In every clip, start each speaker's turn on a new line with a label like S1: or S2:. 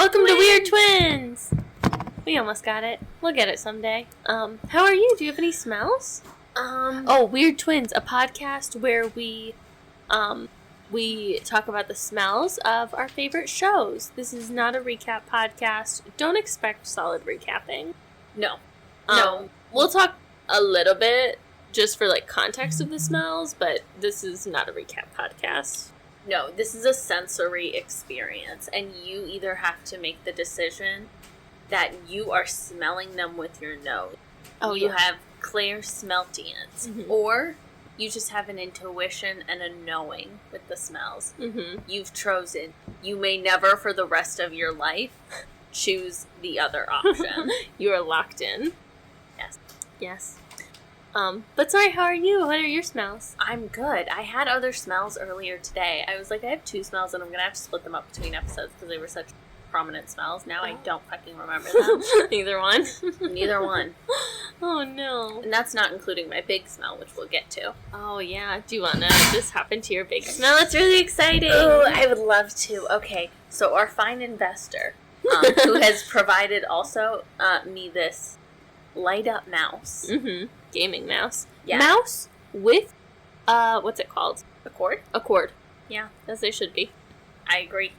S1: Welcome to Weird Twins! We almost got it. We'll get it someday. How are you? Do you have any smells? Weird Twins, a podcast where we talk about the smells of our favorite shows. This is not a recap podcast. Don't expect solid recapping.
S2: No.
S1: We'll talk a little bit just for, context of the smells, but this is not a recap podcast.
S2: No, this is a sensory experience, and you either have to make the decision that you are smelling them with your nose. You have clairsmeltience, or you just have an intuition and a knowing with the smells. You've chosen. You may never, for the rest of your life, choose the other option.
S1: You are locked in.
S2: Yes.
S1: But sorry, how are you? What are your smells?
S2: I'm good. I had other smells earlier today. I was like, I have two smells, and I'm going to have to split them up between episodes because they were such prominent smells. Now I don't fucking remember them.
S1: Neither one?
S2: Neither one.
S1: Oh, no.
S2: And that's not including my big smell, which we'll get to.
S1: Oh, yeah. Do you want to just hop into your big smell? It's really exciting.
S2: Oh, I would love to. Okay, so our fine investor, who has provided also me this light-up mouse.
S1: Gaming mouse.
S2: Yeah.
S1: Mouse with, what's it called?
S2: A cord?
S1: A cord.
S2: Yeah.
S1: As they should be.
S2: I agree.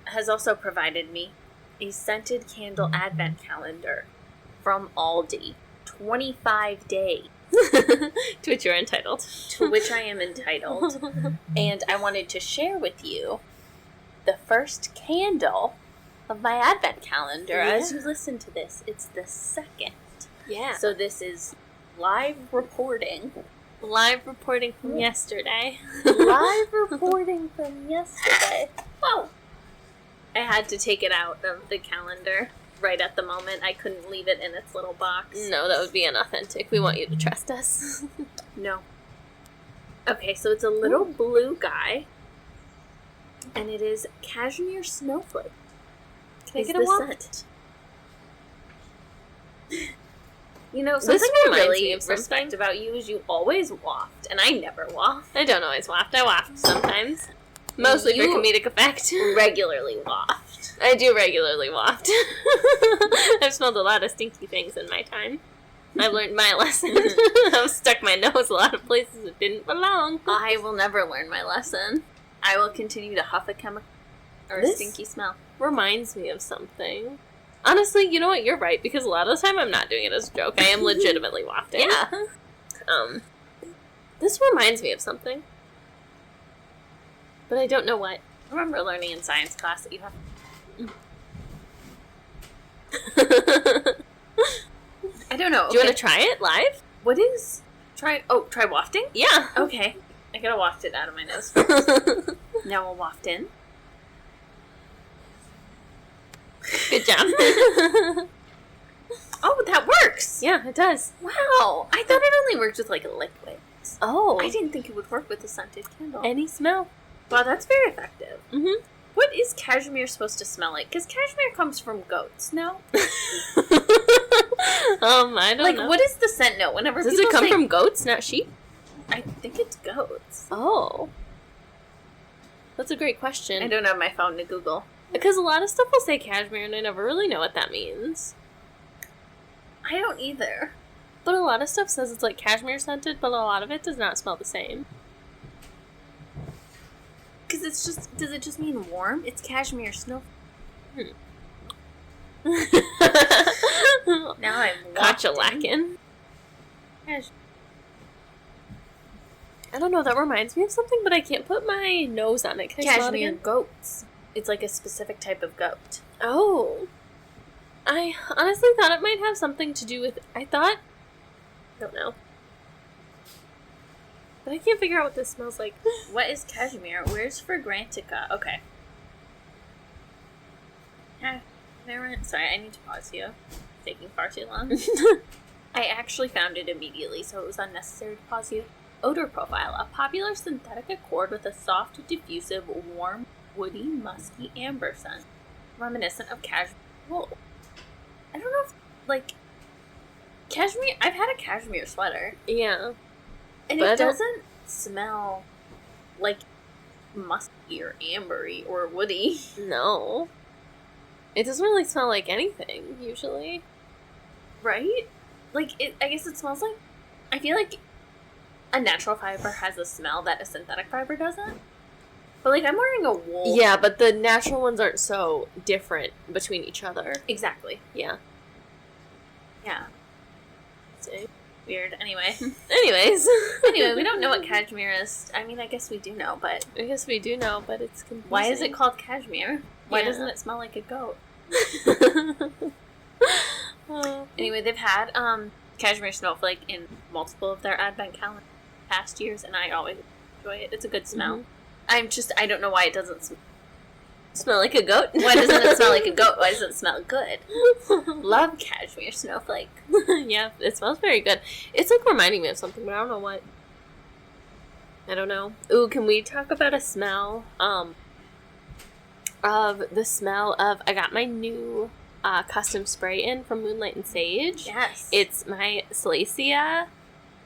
S2: Has also provided me a scented candle advent calendar from Aldi. 25 days.
S1: To which you're entitled.
S2: To which I am entitled. And I wanted to share with you the first candle of my advent calendar. As you listen to this, it's the second.
S1: Yeah.
S2: So this is live reporting.
S1: Live reporting from yesterday.
S2: Live reporting from yesterday. Oh! I had to take it out of the calendar right at the moment. I couldn't leave it in its little box.
S1: No, that would be inauthentic. We want you to trust us.
S2: No. Okay, so it's a little blue guy. And it is Cashmere Snowflake.
S1: Can I get a waft?
S2: You know, something I really respect about you is you always waft, and I never waft.
S1: I don't always waft. I waft sometimes. Mostly for comedic effect.
S2: Regularly waft.
S1: I do regularly waft. I've smelled a lot of stinky things in my time. I've learned my lesson. I've stuck my nose a lot of places that didn't belong.
S2: I will never learn my lesson. I will continue to huff a chemical or a stinky smell.
S1: Reminds me of something. Honestly, you know what? You're right, because a lot of the time I'm not doing it as a joke. I am legitimately wafting.
S2: Yeah.
S1: This reminds me of something. But I don't know what.
S2: I remember learning in science class that you have... I don't know. Okay.
S1: Do you want to try it live?
S2: What is... Try wafting?
S1: Yeah.
S2: Okay. I gotta waft it out of my nose first. Now we'll waft in.
S1: Good job.
S2: Oh, that works!
S1: Yeah, it does.
S2: Wow! I thought it only worked with, liquids.
S1: Oh.
S2: I didn't think it would work with a scented candle.
S1: Any smell.
S2: Wow, that's very effective.
S1: What
S2: is cashmere supposed to smell like? Because cashmere comes from goats, no?
S1: I don't know.
S2: What is the scent note? Whenever
S1: Does it come from goats, not sheep?
S2: I think it's goats.
S1: Oh. That's a great question.
S2: I don't have my phone to Google.
S1: Because a lot of stuff will say cashmere, and I never really know what that means.
S2: I don't either.
S1: But a lot of stuff says it's cashmere scented, but a lot of it does not smell the same.
S2: Because it's just... Does it just mean warm? It's cashmere snow. Now I'm
S1: Cotcha-lackin'. I don't know, that reminds me of something, but I can't put my nose on it. Can I smell it again?
S2: Goats. It's a specific type of goat.
S1: Oh. I honestly thought it might have something to do with... I don't know. But I can't figure out what this smells like.
S2: What is cashmere? Where's Fragrantica? Okay. Sorry, I need to pause you. It's taking far too long. I actually found it immediately, so it was unnecessary to pause you. Odor profile. A popular synthetic accord with a soft, diffusive, warm, woody, musky amber scent. Reminiscent of cashmere wool. I don't know if, cashmere... I've had a cashmere sweater.
S1: Yeah.
S2: And it doesn't smell like musky or ambery or woody.
S1: No. It doesn't really smell like anything, usually.
S2: Right? Like, I guess it smells like... I feel like a natural fiber has a smell that a synthetic fiber doesn't. But, like, I'm wearing a wool.
S1: Yeah, but the natural ones aren't so different between each other.
S2: Exactly.
S1: Yeah.
S2: Yeah.
S1: See?
S2: Weird. Anyway.
S1: Anyway,
S2: we don't know what cashmere is. I mean, I guess we do know, but...
S1: I guess we do know, but it's confusing.
S2: Why is it called cashmere? Why
S1: Yeah.
S2: doesn't it smell like a goat? Anyway, they've had cashmere snowflake in multiple of their advent calendars past years, and I always enjoy it. It's a good smell.
S1: Mm-hmm.
S2: I don't know why it doesn't
S1: smell like a goat.
S2: Why doesn't it smell like a goat? Why doesn't it smell good? Love cashmere snowflake.
S1: Yeah, it smells very good. It's like reminding me of something, but I don't know what. I don't know. Ooh, can we talk about a smell? Of the smell of, I got my new custom spray in from Moonlight and Sage.
S2: Yes.
S1: It's my Salacia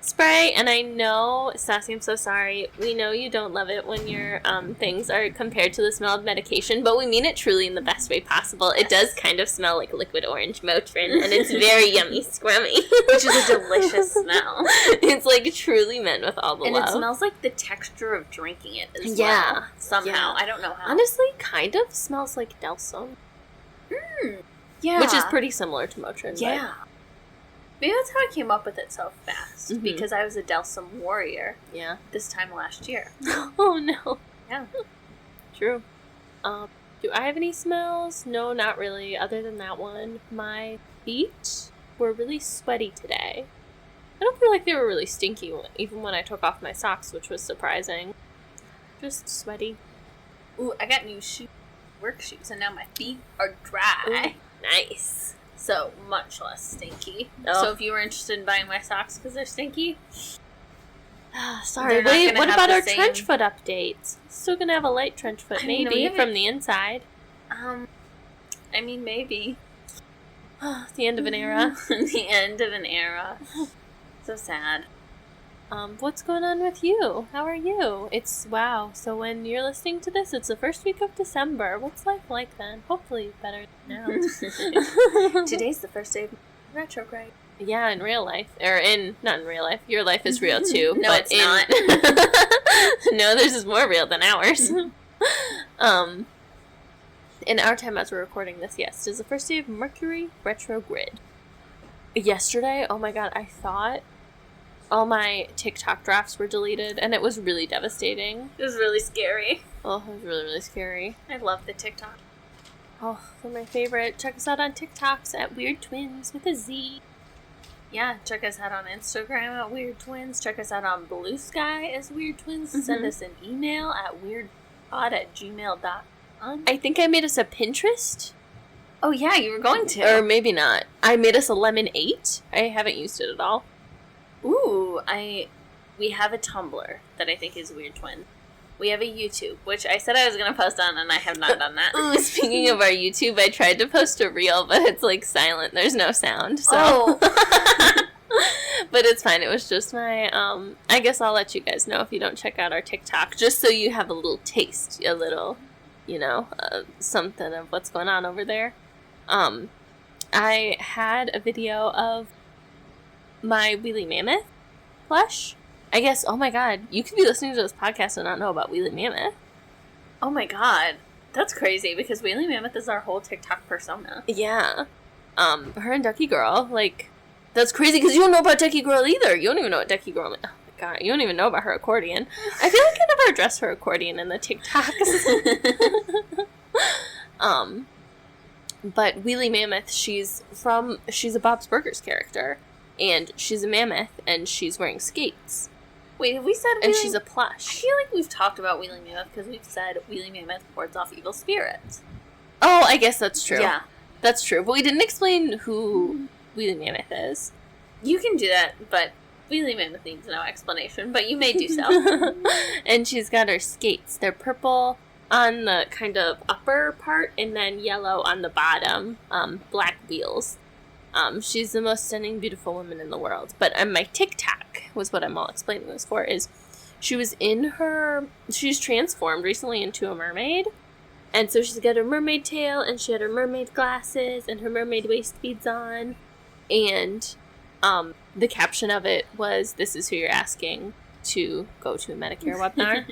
S1: spray, and I know, Sassy, I'm so sorry. We know you don't love it when your things are compared to the smell of medication, but we mean it truly in the best way possible. It does kind of smell like liquid orange Motrin, and it's very yummy scrummy.
S2: Which is a delicious smell.
S1: It's like truly meant with all the
S2: and
S1: love.
S2: it smells like the texture of drinking it as well. Somehow.
S1: Yeah.
S2: I don't know how.
S1: Honestly, kind of smells like Delsum.
S2: Yeah.
S1: Which is pretty similar to Motrin.
S2: Yeah. Maybe that's how I came up with it so fast.
S1: Mhm.
S2: Because I was a Delsum warrior.
S1: Yeah.
S2: This time last year.
S1: Oh, no.
S2: Yeah.
S1: True. Do I have any smells? No, not really, other than that one. My feet were really sweaty today. I don't feel like they were really stinky, even when I took off my socks, which was surprising. Just sweaty.
S2: Ooh, I got new work shoes, and now my feet are dry.
S1: Ooh, nice.
S2: So, much less stinky.
S1: Oh.
S2: So, if you were interested in buying my socks because they're stinky...
S1: Sorry,
S2: They're not
S1: wait,
S2: gonna
S1: what
S2: have
S1: about
S2: the
S1: our
S2: same-
S1: trench foot updates? Still gonna have a light trench foot,
S2: I mean, we
S1: maybe,
S2: haven't-
S1: from the inside.
S2: I mean, maybe.
S1: The end of an era.
S2: The end of an era. So sad.
S1: What's going on with you? How are you? Wow. So when you're listening to this, it's the first week of December. What's life like then? Hopefully better now.
S2: Today's the first day of retrograde.
S1: Yeah, in real life. Not in real life. Your life is real too.
S2: No,
S1: but
S2: it's not.
S1: No, this is more real than ours. In our time as we're recording this, yes, it is the first day of Mercury retrograde. Yesterday, oh my god, I thought all my TikTok drafts were deleted, and it was really devastating.
S2: It was really scary.
S1: Oh, it was really, really scary.
S2: I love the TikTok.
S1: Oh, they're my favorite. Check us out on TikToks at WeirdTwinz with a Z.
S2: Yeah, check us out on Instagram at WeirdTwinz. Check us out on Blue Sky as WeirdTwinz. Send us an email at weirdpod@gmail.com.
S1: I think I made us a Pinterest.
S2: Oh yeah, you were going to.
S1: Or maybe not. I made us a Lemon8. I haven't used it at all.
S2: Ooh, we have a Tumblr that I think is Weird Twin. We have a YouTube, which I said I was going to post on, and I have not done that.
S1: Ooh, speaking of our YouTube, I tried to post a reel, but it's like silent. There's no sound. So.
S2: Oh.
S1: But it's fine. It was just my, I guess I'll let you guys know if you don't check out our TikTok, just so you have a little taste, a little, something of what's going on over there. I had a video of my Wheelie Mammoth plush. I guess, oh my god, you could be listening to this podcast and not know about Wheelie Mammoth.
S2: Oh my god. That's crazy, because Wheelie Mammoth is our whole TikTok persona.
S1: Yeah. Her and Ducky Girl, that's crazy, because you don't know about Ducky Girl either. You don't even know what Ducky Girl is. Oh my god, you don't even know about her accordion. I feel like I never addressed her accordion in the TikToks. But Wheelie Mammoth, she's a Bob's Burgers character, and she's a mammoth, and she's wearing skates.
S2: Wait, have we said
S1: And she's a plush.
S2: I feel like we've talked about Wheelie Mammoth because we've said Wheelie Mammoth wards off evil spirits.
S1: Oh, I guess that's true.
S2: Yeah.
S1: That's true. But we didn't explain who Wheelie Mammoth is.
S2: You can do that, but Wheelie Mammoth needs no explanation, but you may do so.
S1: And she's got her skates. They're purple on the kind of upper part, and then yellow on the bottom. Black wheels. She's the most stunning, beautiful woman in the world. But on my TikTok, was what I'm all explaining this for, is she's transformed recently into a mermaid. And so she's got her mermaid tail, and she had her mermaid glasses, and her mermaid waist beads on. And the caption of it was, "This is who you're asking to go to a Medicare webinar."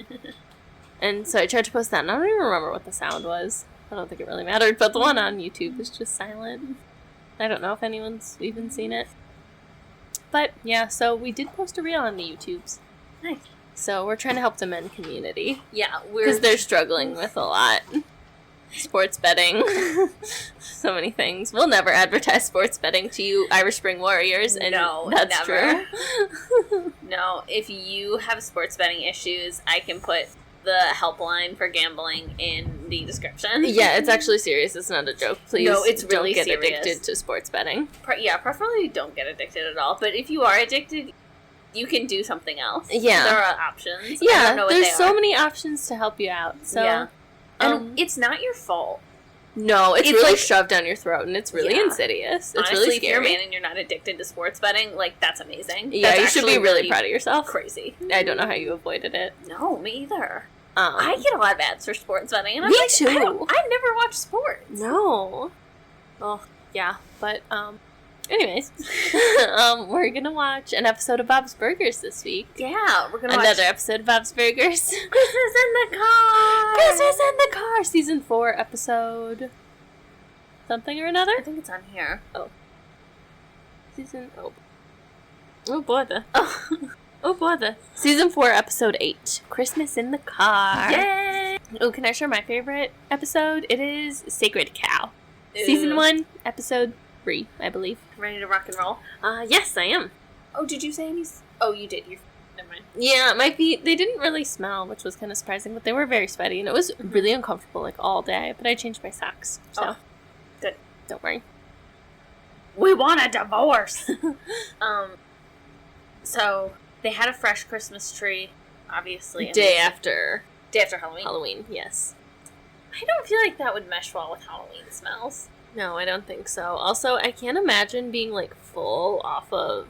S1: And so I tried to post that, and I don't even remember what the sound was. I don't think it really mattered, but the one on YouTube is just silent. I don't know if anyone's even seen it. But, yeah, so we did post a reel on the YouTubes.
S2: Nice.
S1: So we're trying to help the men community.
S2: Yeah,
S1: because they're struggling with a lot. Sports betting. So many things. We'll never advertise sports betting to you Irish Spring Warriors, and
S2: no,
S1: that's
S2: never.
S1: True.
S2: No, if you have sports betting issues, I can put the helpline for gambling in the description.
S1: Yeah, it's actually serious. It's not a joke. Please,
S2: no, it's really
S1: don't get
S2: serious.
S1: addicted to sports betting.
S2: Preferably don't get addicted at all. But if you are addicted, you can do something else.
S1: Yeah,
S2: there are options.
S1: Yeah,
S2: I don't know what
S1: there's
S2: they
S1: so
S2: are.
S1: many options to help you out. So,
S2: yeah, and it's not your fault.
S1: No, it's really like, shoved down your throat, and it's really insidious. It's
S2: honestly,
S1: really scary.
S2: If you're a man and you're not addicted to sports betting, like, that's amazing.
S1: Yeah,
S2: that's
S1: you should be really proud of yourself.
S2: Crazy.
S1: I don't know how you avoided it.
S2: No, me either. I get a lot of ads for sports betting, and I'm
S1: me
S2: like,
S1: too.
S2: I never watch sports.
S1: No. Well, yeah, but anyways, we're gonna watch an episode of Bob's Burgers this week.
S2: Yeah, we're gonna
S1: watch
S2: another
S1: episode of Bob's Burgers.
S2: Christmas in the car.
S1: Christmas in the car. Season 4, episode something or another.
S2: I think it's on here. Oh,
S1: oh bother. Oh bother. Season 4, episode 8. Christmas in the car.
S2: Yay!
S1: Oh, can I share my favorite episode? It is Sacred Cow.
S2: Ooh.
S1: Season 1, episode 3, I believe.
S2: Ready to rock and roll?
S1: Yes, I am.
S2: Oh, did you say any? Oh, you did. Never mind.
S1: Yeah, my feet, they didn't really smell, which was kind of surprising, but they were very sweaty, and it was really uncomfortable, like, all day, but I changed my socks, so.
S2: Oh, good.
S1: Don't worry.
S2: We want a divorce! So, they had a fresh Christmas tree, obviously.
S1: Day after
S2: Halloween.
S1: Halloween, yes.
S2: I don't feel like that would mesh well with Halloween smells.
S1: No, I don't think so. Also, I can't imagine being, like, full off of,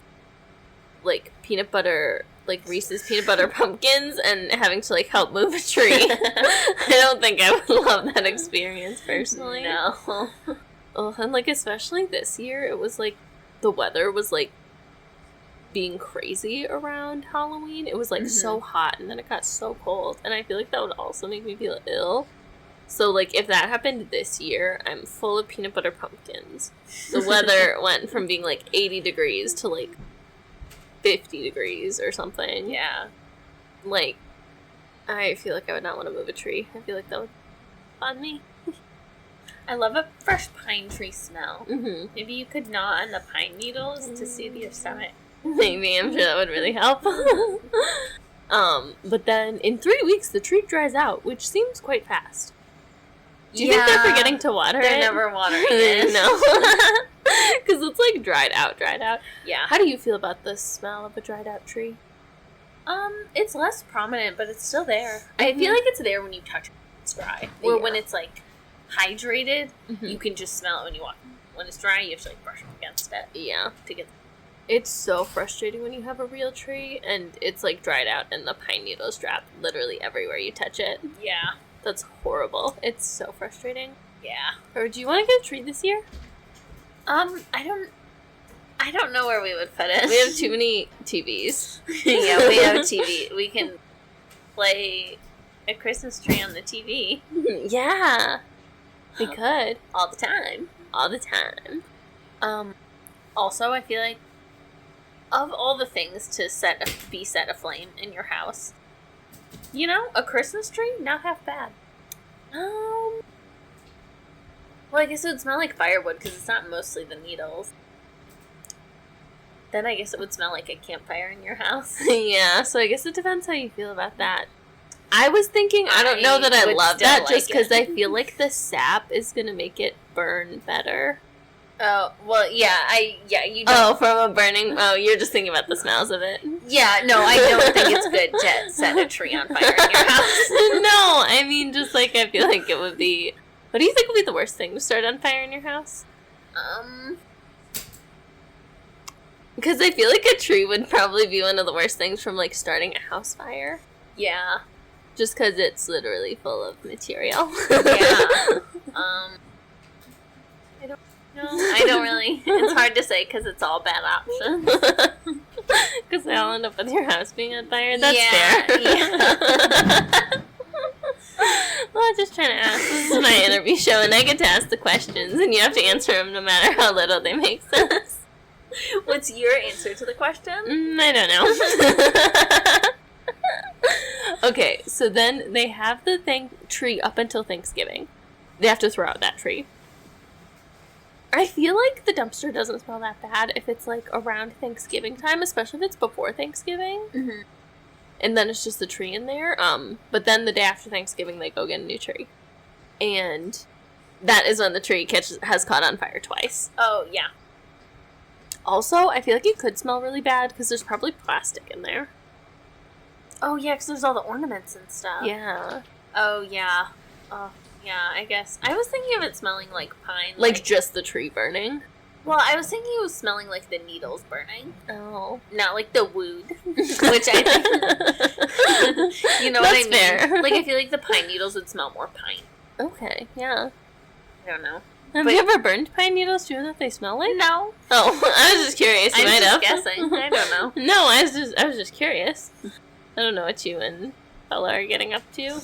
S1: like, peanut butter, like, Reese's peanut butter pumpkins and having to, like, help move a tree. I don't think I would love that experience, personally.
S2: No.
S1: Oh, and, like, especially this year, it was, like, the weather was, like, being crazy around Halloween. It was, like, so hot, and then it got so cold, and I feel like that would also make me feel ill. So, like, if that happened this year, I'm full of peanut butter pumpkins. The weather went from being, like, 80 degrees to, like, 50 degrees or something.
S2: Yeah.
S1: Like, I feel like I would not want to move a tree. I feel like that would bother me.
S2: I love a fresh pine tree smell.
S1: Mm-hmm.
S2: Maybe you could gnaw on the pine needles to soothe your stomach.
S1: Maybe, I'm sure that would really help. But then in 3 weeks, the tree dries out, which seems quite fast. Do you think they're forgetting to water it?
S2: They're never watering it.
S1: No. Because it's, like, dried out.
S2: Yeah.
S1: How do you feel about the smell of a dried out tree?
S2: It's less prominent, but it's still there. I feel like it's there when you touch it. It's dry. Or when it's, like, hydrated, you can just smell it when you walk. When it's dry, you have to, like, brush up against it.
S1: Yeah.
S2: To get.
S1: It's so frustrating when you have a real tree and it's, like, dried out and the pine needles drop literally everywhere you touch it.
S2: Yeah.
S1: That's horrible. It's so frustrating.
S2: Yeah.
S1: Or do you want to get a tree this year?
S2: I don't know where we would put it.
S1: We have too many TVs.
S2: Yeah, we have TV. We can play a Christmas tree on the TV.
S1: Yeah. We could.
S2: All the time. Also, I feel like of all the things to be set aflame in your house, you know, a Christmas tree, not half bad. Well, I guess it would smell like firewood because it's not mostly the needles. Then I guess it would smell like a campfire in your house.
S1: Yeah, so I guess it depends how you feel about that. I was thinking, I don't know that I love that just because I feel like the sap is going to make it burn better.
S2: Oh, well, you don't.
S1: Oh, from a burning... Oh, you're just thinking about the smells of it.
S2: Yeah, no, I don't think it's good to set a tree on fire in your house.
S1: No, I mean, just, like, I feel like it would be... What do you think would be the worst thing to start on fire in your house? Because I feel like a tree would probably be one of the worst things from, like, starting a house fire.
S2: Yeah.
S1: Just because it's literally full of material.
S2: Yeah. I don't really. It's hard to say because it's all bad options.
S1: Because they all end up with your house being on fire. That's fair.
S2: Yeah.
S1: Well, I'm just trying to ask. This is my interview show, and I get to ask the questions, and you have to answer them no matter how little they make sense.
S2: What's your answer to the question?
S1: I don't know. Okay, so then they have the tree up until Thanksgiving. They have to throw out that tree. I feel like the dumpster doesn't smell that bad if it's, like, around Thanksgiving time, especially if it's before Thanksgiving.
S2: Mm-hmm.
S1: And then it's just the tree in there. But then the day after Thanksgiving, they go get a new tree. And that is when the tree has caught on fire twice.
S2: Oh, yeah.
S1: Also, I feel like it could smell really bad because there's probably plastic in there.
S2: Oh, yeah, because there's all the ornaments and stuff.
S1: Yeah.
S2: Oh, yeah. Oh, yeah, I guess. I was thinking of it smelling like pine.
S1: Like just the tree burning?
S2: Well, I was thinking it was smelling like the needles burning.
S1: Oh.
S2: Not like the wood. Which I think... you know
S1: That's
S2: what I mean?
S1: fair.
S2: Like, I feel like the pine needles would smell more pine.
S1: Okay, yeah.
S2: I don't know.
S1: Have you ever burned pine needles? Do you know what they smell like?
S2: No.
S1: Oh, I was just curious. You might have.
S2: Guessing. I don't know.
S1: No, I was just curious. I don't know what you and Bella are getting up to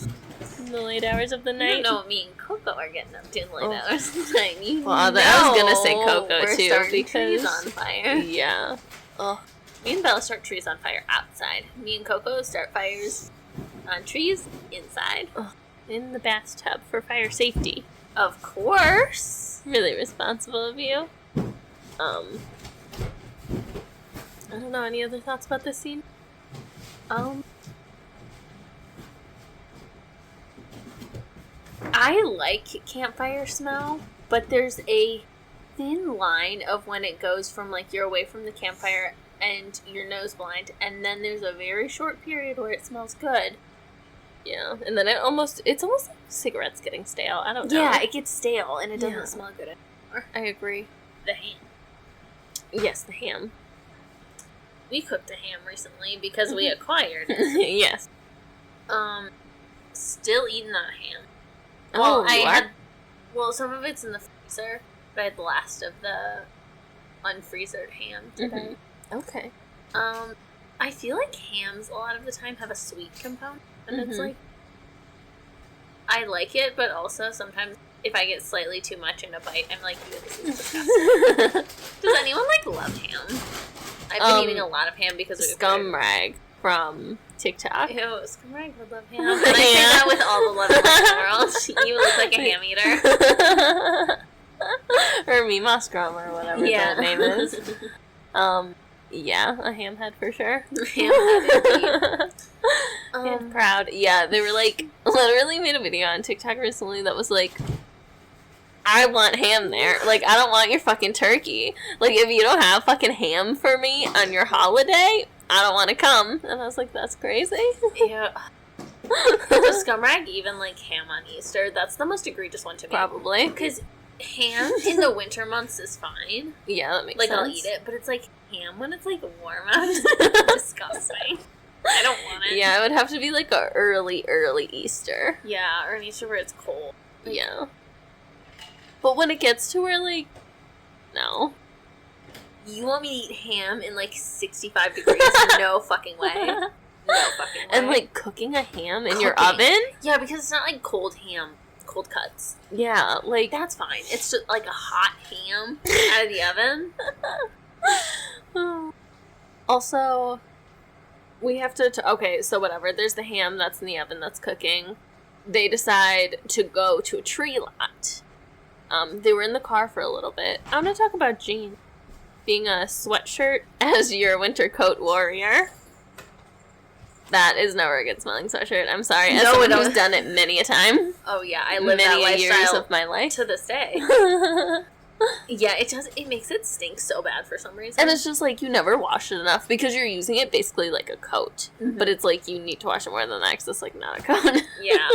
S1: in the late hours of the night.
S2: I don't know what me and Coco are getting up to in the late hours of the night.
S1: Well, I was gonna say Coco
S2: we're
S1: too
S2: starting
S1: because
S2: trees on fire.
S1: Yeah. Oh.
S2: Me and Bella start trees on fire outside. Me and Coco start fires on trees inside.
S1: Oh. In the bathtub for fire safety.
S2: Of course.
S1: Really responsible of you. I don't know, any other thoughts about this scene?
S2: I like campfire smell, but there's a thin line of when it goes from, like, you're away from the campfire and you're nose blind, and then there's a very short period where it smells good.
S1: Yeah, and then it's almost like cigarettes getting stale. I don't know.
S2: Yeah, it gets stale, and it doesn't smell good anymore.
S1: I agree.
S2: The ham.
S1: Yes, the ham.
S2: We cooked a ham recently because we acquired it.
S1: Yes.
S2: Still eating that ham.
S1: Well,
S2: some of it's in the freezer, but I had the last of the unfreezered ham today.
S1: Mm-hmm. Okay.
S2: I feel like hams a lot of the time have a sweet component, and it's like, I like it, but also sometimes if I get slightly too much in a bite, I'm like, ew, this is disgusting. Does anyone, like, love ham? I've been eating a lot of ham because of
S1: Scumrag from TikTok.
S2: Ew, Scumrag would love ham. And I say that with all the love in the world. You look like a ham eater.
S1: Or Mima Scrum or whatever that name is. Yeah, a ham head for sure.
S2: Ham head,
S1: and proud. Yeah, they were like, literally made a video on TikTok recently that was like, I want ham there. Like, I don't want your fucking turkey. Like, if you don't have fucking ham for me on your holiday, I don't want to come. And I was like, that's crazy.
S2: Yeah. Does Scumrag even like ham on Easter? That's the most egregious one to me.
S1: Probably.
S2: Because ham in the winter months is fine.
S1: Yeah, that makes
S2: sense. Like, I'll eat it, but it's like ham when it's like warm out. Disgusting. I don't want it.
S1: Yeah, it would have to be like a early Easter.
S2: Yeah, or an Easter where it's cold.
S1: Like, yeah. But when it gets to where, like, no.
S2: You want me to eat ham in, like, 65 degrees? No fucking way. No fucking way.
S1: And, like, cooking a ham in your oven?
S2: Yeah, because it's not, like, cold ham. Cold cuts.
S1: Yeah, like...
S2: That's fine. It's just, like, a hot ham out of the oven.
S1: Also, we have to... Okay, so whatever. There's the ham that's in the oven that's cooking. They decide to go to a tree lot. They were in the car for a little bit. I'm going to talk about Jean being a sweatshirt as your winter coat warrior. That is never a good smelling sweatshirt. I'm sorry. As someone who's done it many a time.
S2: Oh, yeah. I live
S1: many
S2: that lifestyle
S1: years of my life.
S2: to this day. Yeah, it does. It makes it stink so bad for some reason.
S1: And it's just like you never wash it enough because you're using it basically like a coat. Mm-hmm. But it's like you need to wash it more than that because it's like not a coat.
S2: Yeah.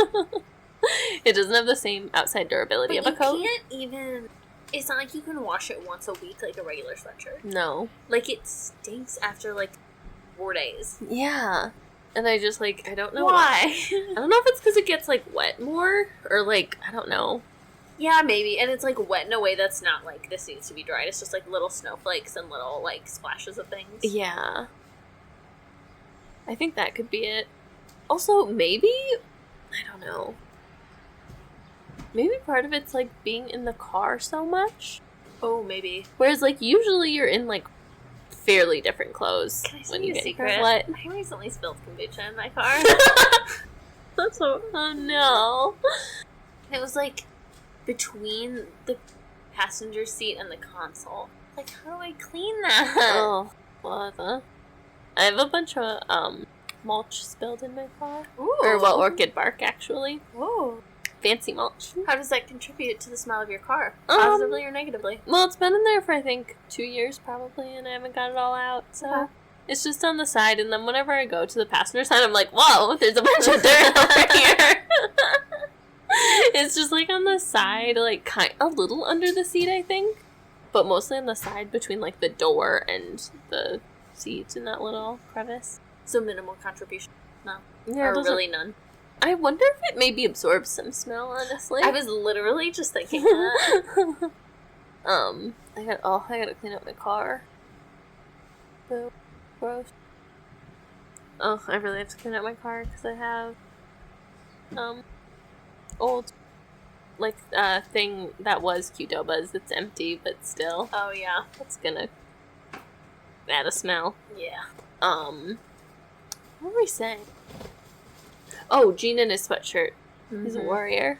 S1: It doesn't have the same outside durability of a coat.
S2: You can't even... It's not like you can wash it once a week like a regular sweatshirt.
S1: No.
S2: Like, it stinks after, like, 4 days.
S1: Yeah. And I just, like, I don't know
S2: why.
S1: I don't know if it's because it gets, like, wet more, or, like, I don't know.
S2: Yeah, maybe. And it's, like, wet in a way that's not, like, this needs to be dried. It's just, like, little snowflakes and little, like, splashes of things.
S1: Yeah. I think that could be it. Also, maybe, I don't know. Maybe part of it's, like, being in the car so much.
S2: Oh, maybe.
S1: Whereas, like, usually you're in, like, fairly different clothes.
S2: Can I
S1: when
S2: tell
S1: you
S2: you a
S1: get
S2: secret?
S1: What?
S2: I recently spilled kombucha in my car.
S1: That's so... Oh, no.
S2: It was, like, between the passenger seat and the console. Like, how do I clean that?
S1: Oh, what the... I have a bunch of, mulch spilled in my car.
S2: Ooh.
S1: Or, well, orchid bark, actually.
S2: Ooh.
S1: Fancy mulch.
S2: How does that contribute to the smell of your car? Positively or negatively?
S1: Well, it's been in there for, I think, 2 years, probably, and I haven't got it all out, so... It's just on the side, and then whenever I go to the passenger side, I'm like, whoa, there's a bunch of dirt over here. It's just, like, on the side, like, a little under the seat, I think. But mostly on the side between, like, the door and the seat in that little crevice.
S2: So minimal contribution. No.
S1: Yeah,
S2: or really none.
S1: I wonder if it maybe absorbs some smell, honestly.
S2: I was literally just thinking that.
S1: I gotta clean up my car. Boo. Gross. Oh, I really have to clean up my car because I have, old, like, thing that was Qdoba's that's empty, but still.
S2: Oh, yeah.
S1: It's gonna add a smell.
S2: Yeah.
S1: What were we saying? Oh, Gene in his sweatshirt.
S2: Mm-hmm.
S1: He's a warrior.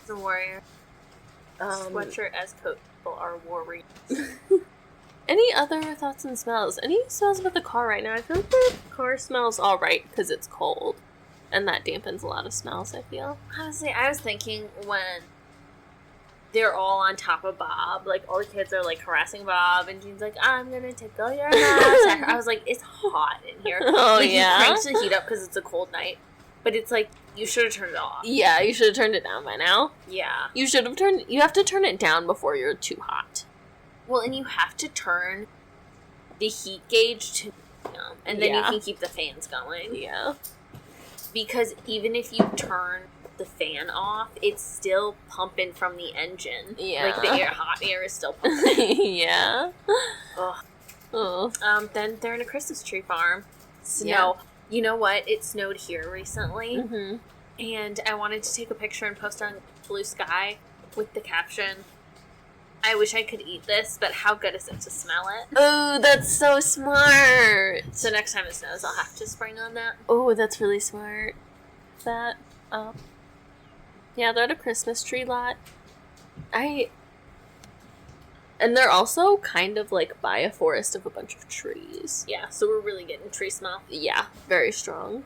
S2: He's a warrior. Sweatshirt as coat people are warriors.
S1: Any other thoughts and smells? Any smells about the car right now? I feel like the car smells alright because it's cold. And that dampens a lot of smells, I feel.
S2: Honestly, I was thinking when they're all on top of Bob, like, all the kids are, like, harassing Bob, and Jean's like, I'm gonna tickle your nose. I was like, it's hot in here.
S1: Oh,
S2: like,
S1: yeah?
S2: He cranks the heat up because it's a cold night. But it's like, you should have turned it off.
S1: Yeah, you should have turned it down by now.
S2: Yeah.
S1: You have to turn it down before you're too hot.
S2: Well, and you have to turn the heat gauge to minimum, and then you can keep the fans going.
S1: Yeah.
S2: Because even if you turn the fan off, it's still pumping from the engine.
S1: Yeah.
S2: Like, the hot air is still pumping.
S1: Yeah.
S2: Ugh.
S1: Oh.
S2: Then they're in a Christmas tree farm. Snow.
S1: Yeah.
S2: You know what? It snowed here recently.
S1: Mm-hmm.
S2: And I wanted to take a picture and post on Blue Sky with the caption, I wish I could eat this, but how good is it to smell it?
S1: Oh, that's so smart.
S2: So next time it snows, I'll have to spring on that.
S1: Oh, that's really smart. Yeah, they're at a Christmas tree lot. And they're also kind of, like, by a forest of a bunch of trees.
S2: Yeah, so we're really getting tree smell.
S1: Yeah, very strong.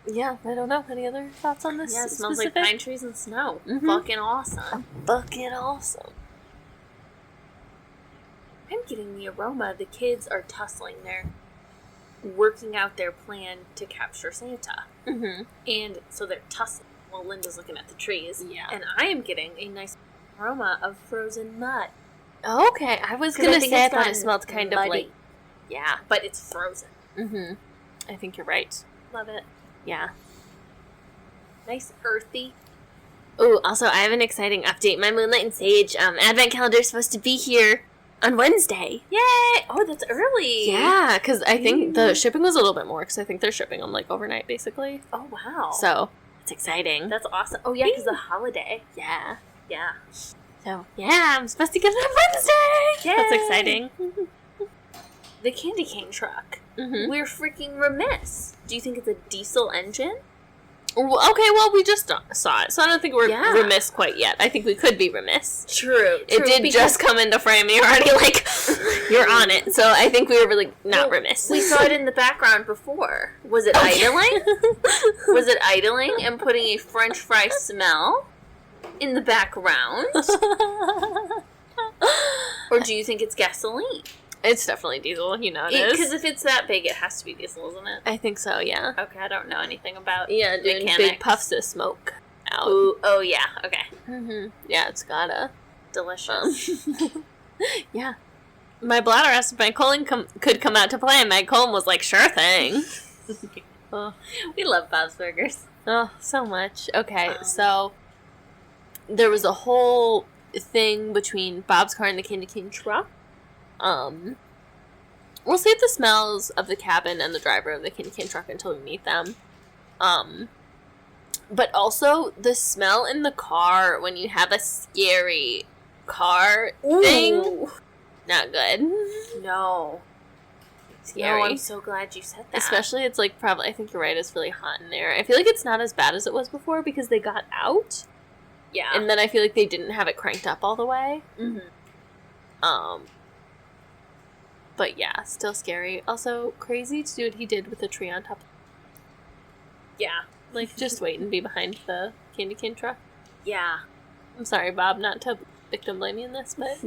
S1: Yeah, I don't know. Any other thoughts on this?
S2: Yeah, it smells like pine trees and snow.
S1: Mm-hmm.
S2: Fucking awesome.
S1: Fucking awesome.
S2: I'm getting the aroma. The kids are tussling. They're working out their plan to capture Santa.
S1: Mm-hmm.
S2: And so they're tussling while Linda's looking at the trees.
S1: Yeah.
S2: And I am getting a nice aroma of frozen mud.
S1: Oh, okay. I was going to say I thought it smelled kind of like... Yeah.
S2: But it's frozen.
S1: Mm-hmm. I think you're right.
S2: Love it.
S1: Yeah.
S2: Nice earthy.
S1: Oh, also, I have an exciting update. My Moonlight and Sage advent calendar is supposed to be here on Wednesday.
S2: Yay! Oh, that's early.
S1: Yeah, because I think the shipping was a little bit more, because I think they're shipping them, like, overnight, basically.
S2: Oh, wow.
S1: So, it's exciting.
S2: That's awesome. Oh, yeah, because the holiday.
S1: Yeah.
S2: Yeah.
S1: So, yeah, I'm supposed to get it on Wednesday!
S2: Yay!
S1: That's exciting.
S2: The candy cane truck.
S1: Mm-hmm.
S2: We're freaking remiss. Do you think it's a diesel engine?
S1: Okay, well, we just saw it, so I don't think we're remiss quite yet. I think we could be remiss.
S2: True.
S1: It did just come into frame. You're already like, you're on it. So I think we were really not remiss.
S2: We saw it in the background before. Was it idling? Was it idling and putting a French fry smell in the background? Or do you think it's gasoline?
S1: It's definitely diesel, you know it is.
S2: Because if it's that big, it has to be diesel, isn't it?
S1: I think so, yeah.
S2: Okay, I don't know anything about
S1: doing
S2: mechanics.
S1: Big puffs of smoke out.
S2: Ooh, oh, yeah, okay.
S1: Mm-hmm. Yeah, it's gotta.
S2: Delicious.
S1: Yeah. my bladder asked if my colon could come out to play, and my colon was like, sure thing. Oh.
S2: We love Bob's Burgers.
S1: Oh, so much. Okay, so there was a whole thing between Bob's car and the Candy Cane truck. We'll save the smells of the cabin and the driver of the Candy Cane truck until we meet them. But also the smell in the car when you have a scary car thing. Not good.
S2: No.
S1: Scary.
S2: No, I'm so glad you said that.
S1: Especially, it's like probably, I think you're right, it's really hot in there. I feel like it's not as bad as it was before because they got out.
S2: Yeah.
S1: And then I feel like they didn't have it cranked up all the way. But yeah, still scary. Also, crazy to do what he did with the tree on top.
S2: Yeah.
S1: Like, just wait and be behind the Candy Cane truck.
S2: Yeah.
S1: I'm sorry, Bob, not to victim blame you in this, but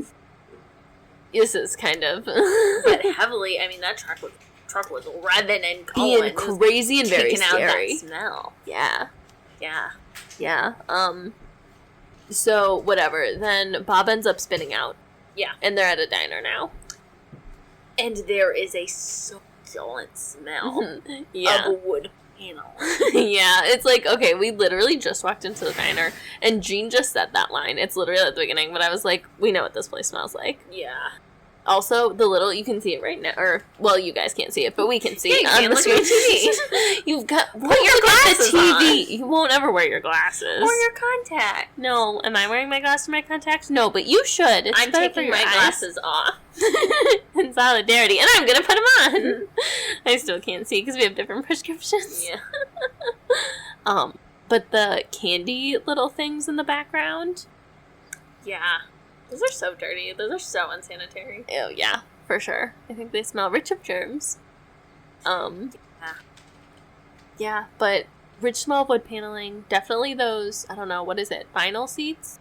S1: this is kind of...
S2: But heavily, I mean, that truck was revving and going.
S1: Being crazy and very scary.
S2: Out that smell.
S1: Yeah.
S2: Yeah.
S1: Yeah. So, whatever. Then Bob ends up spinning out.
S2: Yeah.
S1: And they're at a diner now.
S2: And there is a succulent smell of wood panel.
S1: Yeah, it's like, okay, we literally just walked into the diner, and Jean just said that line. It's literally at the beginning, but I was like, we know what this place smells like.
S2: Yeah.
S1: Also, the little, you can see it right now, or, well, you guys can't see it, but we can see it
S2: on the screen.
S1: TV. You've got, put your glasses the TV. On. You won't ever wear your glasses.
S2: Or your contact.
S1: No, am I wearing my glasses or my contacts? No, but you should. It's
S2: I'm taking my glasses off.
S1: In solidarity, and I'm gonna put them on. I still can't see because we have different prescriptions.
S2: Yeah.
S1: But the candy little things in the background.
S2: Yeah. Those are so dirty. Those are so unsanitary.
S1: Oh, yeah, for sure. I think they smell rich of germs. Yeah, but rich smell of wood paneling. Definitely those, I don't know, what is it? Vinyl seats?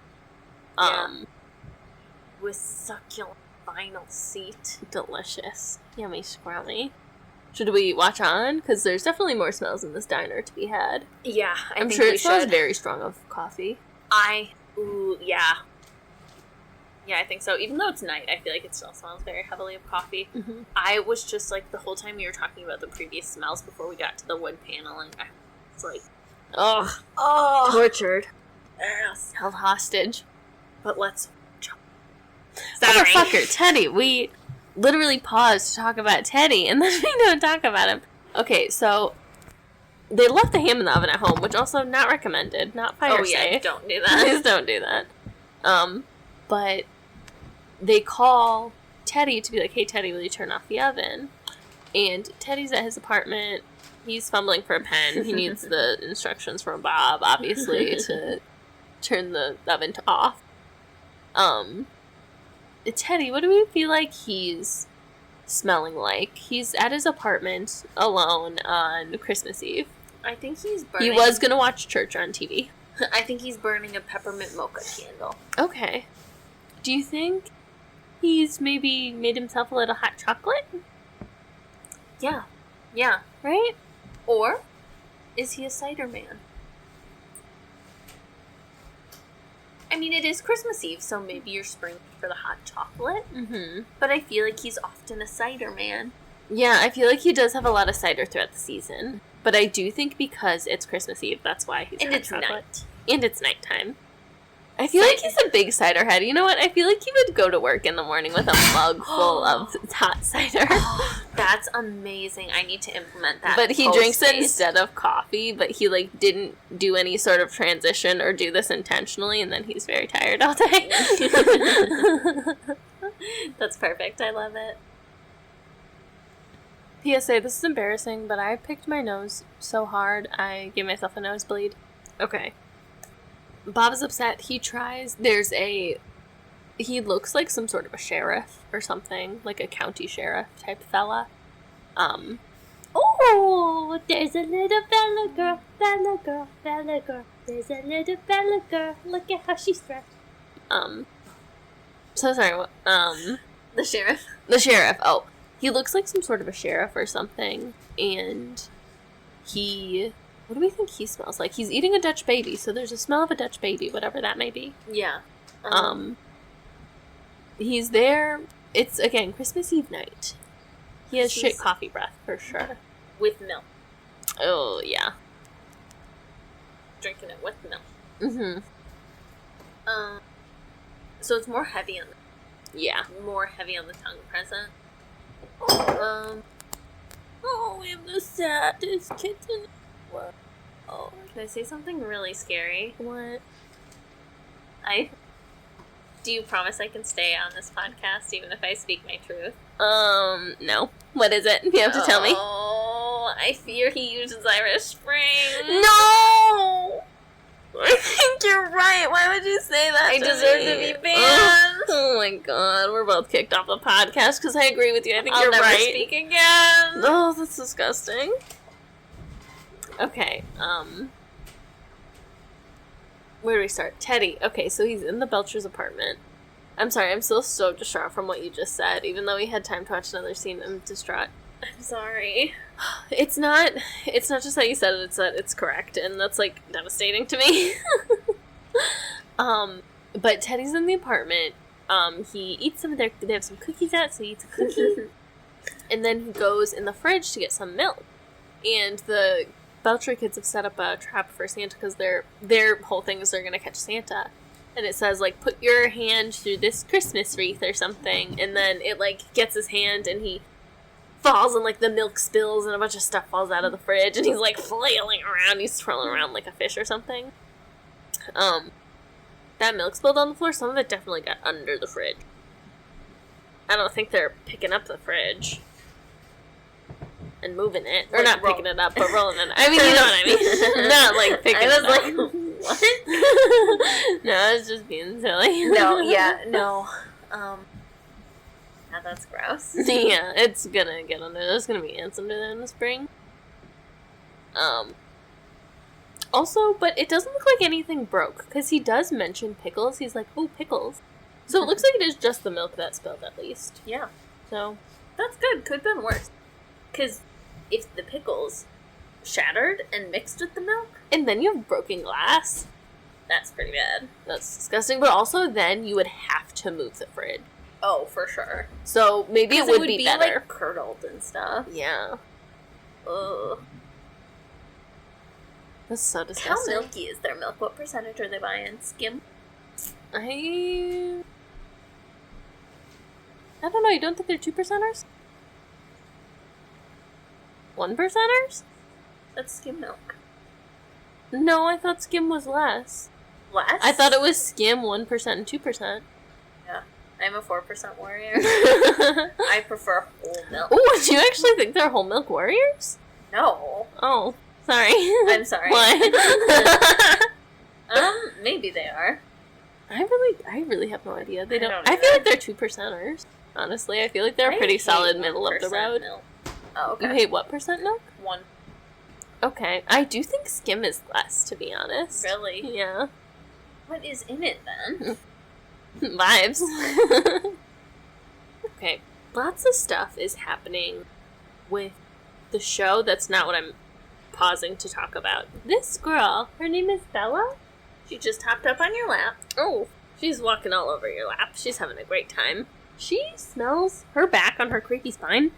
S2: With succulent vinyl seat.
S1: Delicious. Yummy, scrummy. Should we watch on? Because there's definitely more smells in this diner to be had.
S2: Yeah,
S1: I'm sure it smells very strong of coffee.
S2: Yeah. Yeah, I think so. Even though it's night, I feel like it still smells very heavily of coffee.
S1: Mm-hmm.
S2: I was just like, the whole time you were talking about the previous smells before we got to the wood paneling, I was like,
S1: oh, tortured.
S2: Yes.
S1: Held hostage.
S2: But let's...
S1: Sorry. Motherfucker, Teddy. We literally paused to talk about Teddy, and then we don't talk about him. Okay, so they left the ham in the oven at home, which also not recommended. Not fire safe.
S2: Oh, yeah, don't do that.
S1: Please don't do that. But they call Teddy to be like, hey, Teddy, will you turn off the oven? And Teddy's at his apartment. He's fumbling for a pen. He needs the instructions from Bob, obviously, to turn the oven off. Teddy, what do we feel like he's smelling like? He's at his apartment alone on Christmas Eve.
S2: I think he's burning...
S1: He was going to watch church on TV.
S2: I think he's burning a peppermint mocha candle.
S1: Okay. Do you think he's maybe made himself a little hot chocolate?
S2: Yeah. Yeah.
S1: Right?
S2: Or is he a cider man? I mean, it is Christmas Eve, so maybe you're springing for the hot chocolate.
S1: Mm-hmm.
S2: But I feel like he's often a cider man.
S1: Yeah, I feel like he does have a lot of cider throughout the season. But I do think because it's Christmas Eve, that's why he's hot chocolate.
S2: Night.
S1: And it's nighttime. I feel like he's a big cider head. You know what? I feel like he would go to work in the morning with a mug full of hot cider.
S2: That's amazing. I need to implement that.
S1: But he drinks it instead of coffee, but he, like, didn't do any sort of transition or do this intentionally, and then he's very tired all day.
S2: That's perfect. I love it.
S1: PSA, this is embarrassing, but I picked my nose so hard, I gave myself a nosebleed. Okay. Bob is upset. He tries. He looks like some sort of a sheriff or something, like a county sheriff type fella.
S2: Oh, there's a little fella girl, fella girl, fella girl. There's a little fella girl. Look at how she's dressed.
S1: So sorry, what,
S2: The sheriff?
S1: The sheriff, oh. He looks like some sort of a sheriff or something, and what do we think he smells like? He's eating a Dutch baby, so there's a smell of a Dutch baby, whatever that may be.
S2: Yeah.
S1: He's there it's, again, Christmas Eve night. He has shit coffee breath, for sure.
S2: With milk.
S1: Oh, yeah.
S2: Drinking it with milk.
S1: Mm-hmm.
S2: So it's more heavy on the...
S1: Yeah.
S2: More heavy on the tongue present. Oh, we have the saddest kitten. What? Oh, can I say something really scary?
S1: What?
S2: Do you promise I can stay on this podcast even if I speak my truth?
S1: No. What is it? You have to tell me.
S2: Oh, I fear he uses Irish Spring.
S1: No! I think you're right. Why would you say that?
S2: I deserve to be banned.
S1: Oh my god, we're both kicked off the podcast because I agree with you. I think you're right.
S2: I'll never speak again.
S1: Oh, that's disgusting. Okay, where do we start? Teddy. Okay, so he's in the Belcher's apartment. I'm sorry, I'm still so distraught from what you just said. Even though we had time to watch another scene, I'm distraught.
S2: I'm sorry.
S1: It's not just that you said it, it's that it's correct, and that's, like, devastating to me. But Teddy's in the apartment. He eats some of they have some cookies out, so he eats a cookie. And then he goes in the fridge to get some milk. And the Belcher kids have set up a trap for Santa because their whole thing is they're going to catch Santa. And it says, like, put your hand through this Christmas wreath or something. And then it, like, gets his hand and he falls and, like, the milk spills and a bunch of stuff falls out of the fridge. And he's, like, flailing around. He's twirling around like a fish or something. That milk spilled on the floor. Some of it definitely got under the fridge. I don't think they're picking up the fridge and moving it. Or not picking it up, but rolling it. I mean, you know what I mean. Not, like, picking it up. I was like, what? No, I was just being silly.
S2: No. Now that's gross.
S1: Yeah, it's gonna get under there. There's gonna be ants under there in the spring. Also, but it doesn't look like anything broke, because he does mention pickles. He's like, oh, pickles. So it looks like it is just the milk that spilled, at least.
S2: Yeah.
S1: So,
S2: that's good. Could have been worse. Because if the pickles shattered and mixed with the milk...
S1: And then you have broken glass.
S2: That's pretty bad.
S1: That's disgusting. But also then you would have to move the fridge.
S2: Oh, for sure.
S1: So maybe it would be better.
S2: Like, curdled and stuff.
S1: Yeah.
S2: Ugh.
S1: That's so disgusting.
S2: How milky is their milk? What percentage are they buying? Skim?
S1: I don't know. You don't think they're 2%ers? 1%ers?
S2: That's skim milk.
S1: No, I thought skim was less.
S2: Less?
S1: I thought it was skim 1% and 2%.
S2: Yeah. I'm a 4% warrior. I prefer whole milk.
S1: Oh, do you actually think they're whole milk warriors?
S2: No.
S1: Oh, sorry.
S2: I'm sorry.
S1: What?
S2: Maybe they are.
S1: I really have no idea. They don't.
S2: I
S1: I feel like they're 2%ers. Honestly, I feel like they're pretty solid middle of the road.
S2: Milk. Oh, okay.
S1: You hate what percent milk?
S2: 1.
S1: Okay, I do think skim is less, to be honest.
S2: Really?
S1: Yeah.
S2: What is in it then?
S1: Vibes. Okay, lots of stuff is happening with the show. That's not what I'm pausing to talk about. This girl, her name is Bella.
S2: She just hopped up on your lap.
S1: Oh, she's walking all over your lap. She's having a great time. She smells, her back on her creaky spine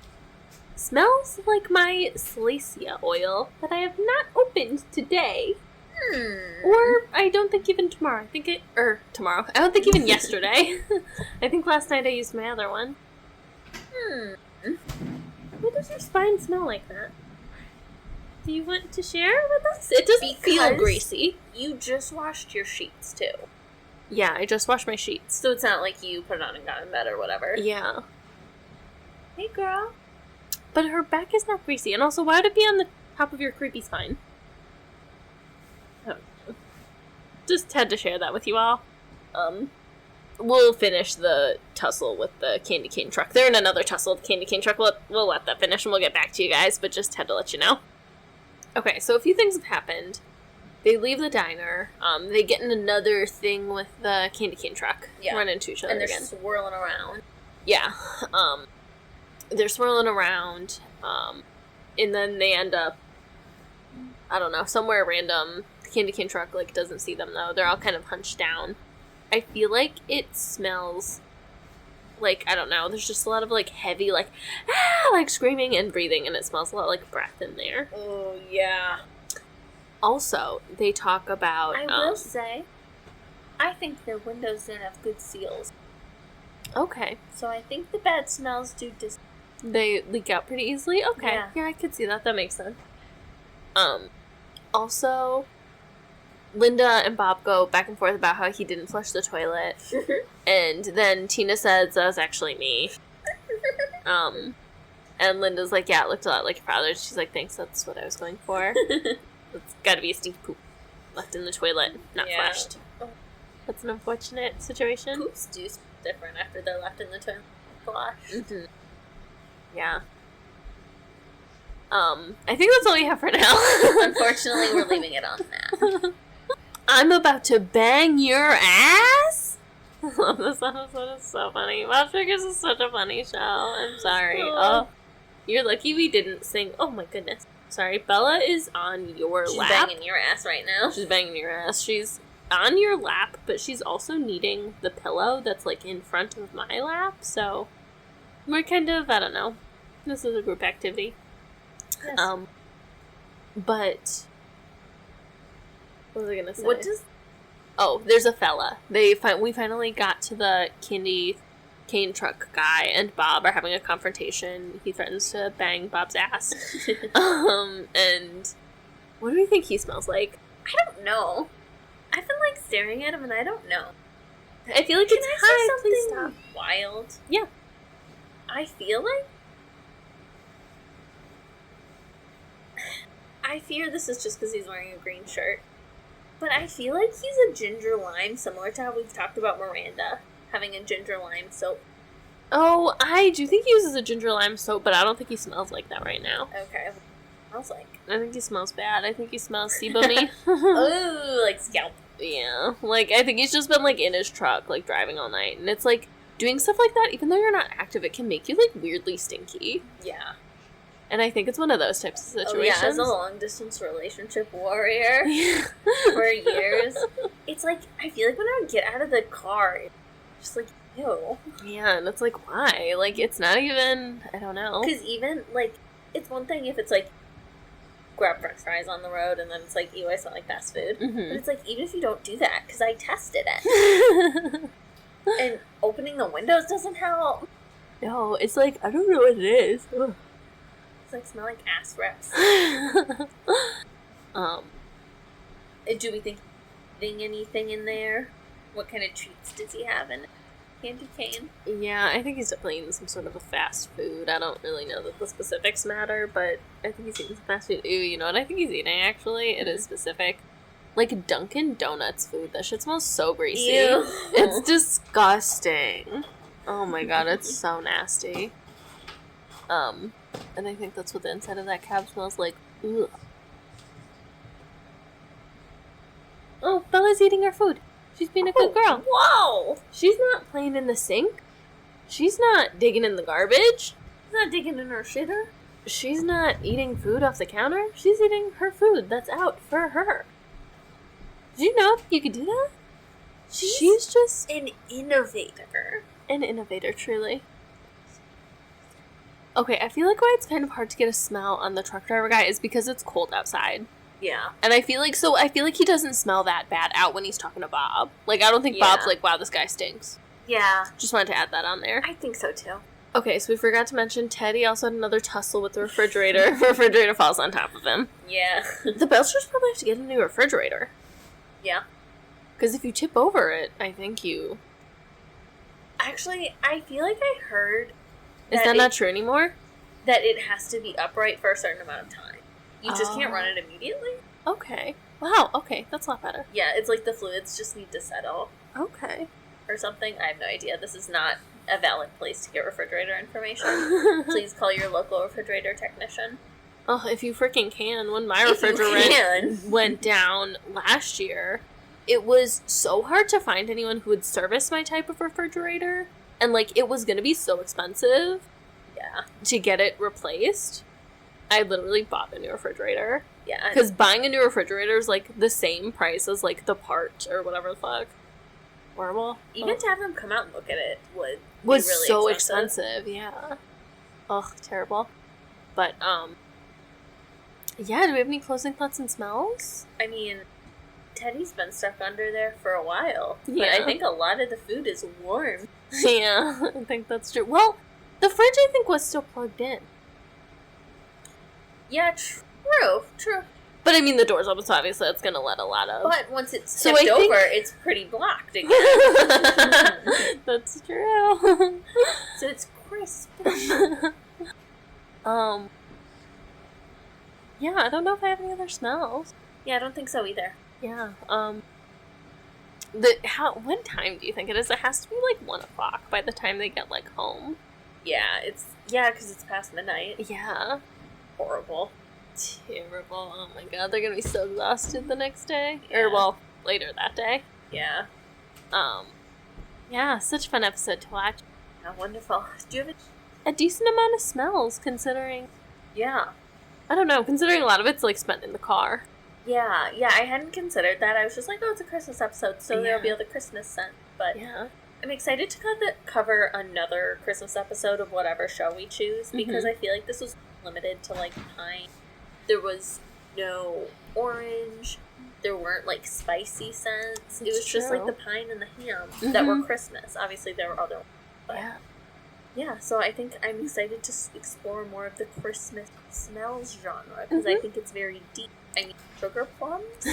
S1: smells like my Salacia oil that I have not opened today. Or I don't think even tomorrow. Tomorrow. I don't think even yesterday. I think last night I used my other one. Why does your spine smell like that? Do you want to share with us? It doesn't feel greasy.
S2: You just washed your sheets too.
S1: Yeah, I just washed my sheets.
S2: So it's not like you put it on and got in bed or whatever.
S1: Yeah.
S2: Hey, girl.
S1: But her back is not greasy. And also, why would it be on the top of your creepy spine? Just had to share that with you all. We'll finish the tussle with the candy cane truck. They're in another tussle with the candy cane truck. We'll let that finish and we'll get back to you guys, but just had to let you know. Okay, so a few things have happened. They leave the diner. They get in another thing with the candy cane truck.
S2: Yeah.
S1: Run into each other again.
S2: And they're swirling around.
S1: Yeah. They're swirling around. And then they end up, I don't know, somewhere random. The candy cane truck, like, doesn't see them, though. They're all kind of hunched down. I feel like it smells like, I don't know, there's just a lot of, like, heavy, like, like, screaming and breathing, and it smells a lot like breath in there.
S2: Oh, yeah.
S1: Also, they talk about...
S2: I will say, I think their windows didn't have good seals.
S1: Okay.
S2: So I think the bad smells do
S1: They leak out pretty easily? Okay. Yeah, I could see that. That makes sense. Also, Linda and Bob go back and forth about how he didn't flush the toilet. And then Tina says, that was actually me. And Linda's like, yeah, it looked a lot like your father's. She's like, thanks, that's what I was going for. It's gotta be a stinky poop left in the toilet, not flushed. That's an unfortunate situation.
S2: Poops do smell different after they're left in the toilet flushed.
S1: Mm-hmm. Yeah. I think that's all we have for now.
S2: Unfortunately, we're leaving it on that.
S1: I'm about to bang your ass? I love this episode. It's so funny. Wild Figures is such a funny show. I'm sorry. Oh, you're lucky we didn't sing. Oh my goodness. Sorry, Bella is on your lap.
S2: She's banging your ass right now.
S1: She's banging your ass. She's on your lap, but she's also kneading the pillow that's, like, in front of my lap, so we're kind of, I don't know. This is a group activity. Yes. But what was I gonna say? Oh, there's a fella. We finally got to the candy cane truck guy and Bob are having a confrontation. He threatens to bang Bob's ass. And what do we think he smells like?
S2: I don't know. I've been, like, staring at him and I don't know.
S1: I feel like
S2: Can
S1: it's
S2: I say something wild?
S1: Yeah.
S2: I feel like... I fear this is just because he's wearing a green shirt. But I feel like he's a ginger lime, similar to how we've talked about Miranda having a ginger lime soap.
S1: Oh, I do think he uses a ginger lime soap, but I don't think he smells like that right now.
S2: Okay. What smells like?
S1: I think he smells bad. I think he smells sebum-y.
S2: Ooh, like scalp.
S1: Yeah. Like, I think he's just been, like, in his truck, like, driving all night. And it's, like, doing stuff like that, even though you're not active, it can make you, like, weirdly stinky.
S2: Yeah.
S1: And I think it's one of those types of situations.
S2: Oh, yeah, as a long-distance relationship warrior for years, it's like, I feel like when I would get out of the car, it's just like, ew.
S1: Yeah, and it's like, why? Like, it's not even, I don't know.
S2: Because even, like, it's one thing if it's like, grab french fries on the road, and then it's like, ew, I smell like fast food. Mm-hmm. But it's like, even if you don't do that, because I tested it. And opening the windows doesn't help.
S1: No, it's like, I don't know what it is. Ugh.
S2: It's like smelling ass reps. Do we think he's eating anything in there? What kind of treats does he have in candy cane?
S1: Yeah, I think he's definitely eating some sort of a fast food. I don't really know that the specifics matter, but I think he's eating some fast food. Ooh, you know what I think he's eating, actually? It is specific. Like Dunkin' Donuts food. That shit smells so greasy.
S2: Ew.
S1: It's disgusting. Oh my god, it's so nasty. And I think that's what the inside of that cab smells like. Ugh. Oh, Bella's eating her food. She's being a good girl.
S2: Whoa!
S1: She's not playing in the sink. She's not digging in the garbage.
S2: She's not digging in her shitter.
S1: She's not eating food off the counter. She's eating her food that's out for her. Did you know you could do that? She's just
S2: an innovator.
S1: An innovator, truly. Okay, I feel like why it's kind of hard to get a smell on the truck driver guy is because it's cold outside.
S2: Yeah.
S1: And I feel like he doesn't smell that bad out when he's talking to Bob. Like, I don't think Bob's like, wow, this guy stinks.
S2: Yeah.
S1: Just wanted to add that on there.
S2: I think so, too.
S1: Okay, so we forgot to mention Teddy also had another tussle with the refrigerator. The refrigerator falls on top of him.
S2: Yeah.
S1: The Belchers probably have to get a new refrigerator.
S2: Yeah.
S1: Because if you tip over it, I think you...
S2: Actually, I feel like I heard...
S1: Is that not true anymore?
S2: That it has to be upright for a certain amount of time. You just can't run it immediately.
S1: Okay. Wow, okay. That's a lot better.
S2: Yeah, it's like the fluids just need to settle.
S1: Okay.
S2: Or something. I have no idea. This is not a valid place to get refrigerator information. Please call your local refrigerator technician.
S1: Oh, if you freaking can. When my refrigerator went down last year, it was so hard to find anyone who would service my type of refrigerator. And, like, it was going to be so expensive to get it replaced. I literally bought a new refrigerator.
S2: Yeah.
S1: Because buying a new refrigerator is, like, the same price as, like, the part or whatever the fuck. horrible.
S2: Even to have them come out and look at it was really
S1: so expensive. Yeah. Ugh, terrible. But, yeah, do we have any closing thoughts and smells?
S2: I mean, Teddy's been stuck under there for a while.
S1: Yeah.
S2: But I think a lot of the food is warm.
S1: Yeah, I think that's true. Well, the fridge, I think, was still plugged in.
S2: Yeah, true.
S1: But, I mean, the door's open, so obviously that's going to let a lot of...
S2: But once it's tipped over, it's pretty blocked again.
S1: That's true.
S2: So it's crisp.
S1: Yeah, I don't know if I have any other smells.
S2: Yeah, I don't think so either.
S1: Yeah, what time do you think it is? It has to be, 1 o'clock by the time they get, home.
S2: Yeah, because it's past midnight.
S1: Yeah.
S2: Horrible.
S1: Terrible. Oh my god, they're gonna be so exhausted the next day.
S2: Yeah.
S1: Or, later that day.
S2: Yeah.
S1: Yeah, such a fun episode to watch.
S2: Oh, wonderful. Do you have
S1: a decent amount of smells, considering...
S2: Yeah.
S1: I don't know, considering a lot of it's, spent in the car.
S2: Yeah, I hadn't considered that. I was just like, oh, it's a Christmas episode, so there'll be all the Christmas scent. But
S1: yeah.
S2: I'm excited to cover another Christmas episode of whatever show we choose, because I feel like this was limited to, pine. There was no orange. There weren't, spicy scents. It was just, the pine and the ham that were Christmas. Obviously, there were other ones. But yeah, so I think I'm excited to explore more of the Christmas smells genre, because I think it's very deep. I mean, sugar plums?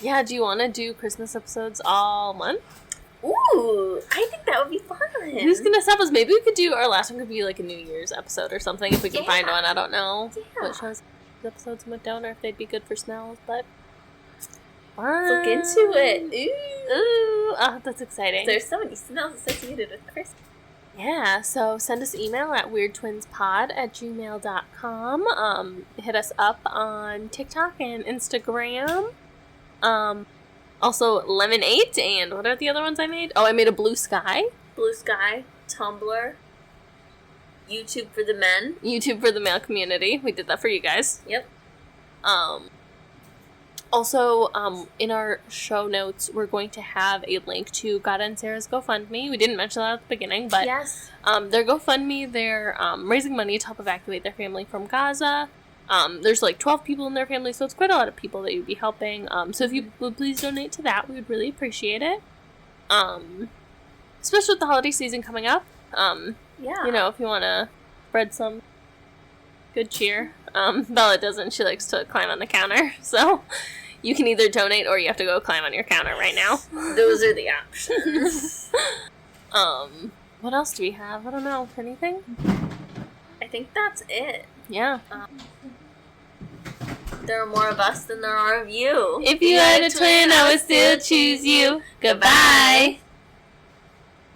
S1: Yeah, do you want to do Christmas episodes all month?
S2: Ooh, I think that would be fun.
S1: Who's gonna stop us? Maybe we could do our last one could be a New Year's episode or something if we can find one. I don't know what shows episodes went down or if they'd be good for smells, but
S2: look into it.
S1: Ooh, oh, that's exciting.
S2: There's so many smells associated with Christmas.
S1: Yeah, so send us email at weirdtwinzpod@gmail.com. Hit us up on TikTok and Instagram. Also, Lemon8, and what are the other ones I made? Oh, I made a Blue Sky.
S2: Blue Sky, Tumblr, YouTube for the men.
S1: YouTube for the male community. We did that for you guys.
S2: Yep.
S1: Also, in our show notes, we're going to have a link to Ghada and Sarah's GoFundMe. We didn't mention that at the beginning, but
S2: yes.
S1: Their GoFundMe, they're raising money to help evacuate their family from Gaza. There's 12 people in their family, so it's quite a lot of people that you'd be helping. So if you would please donate to that, we would really appreciate it. Especially with the holiday season coming up.
S2: Yeah.
S1: If you want to spread some good cheer. Bella doesn't. She likes to climb on the counter, so you can either donate or you have to go climb on your counter right now.
S2: Those are the options.
S1: What else do we have? I don't know. Anything?
S2: I think that's it.
S1: Yeah.
S2: There are more of us than there are of you.
S1: If you had a twin, I would still choose you. Goodbye.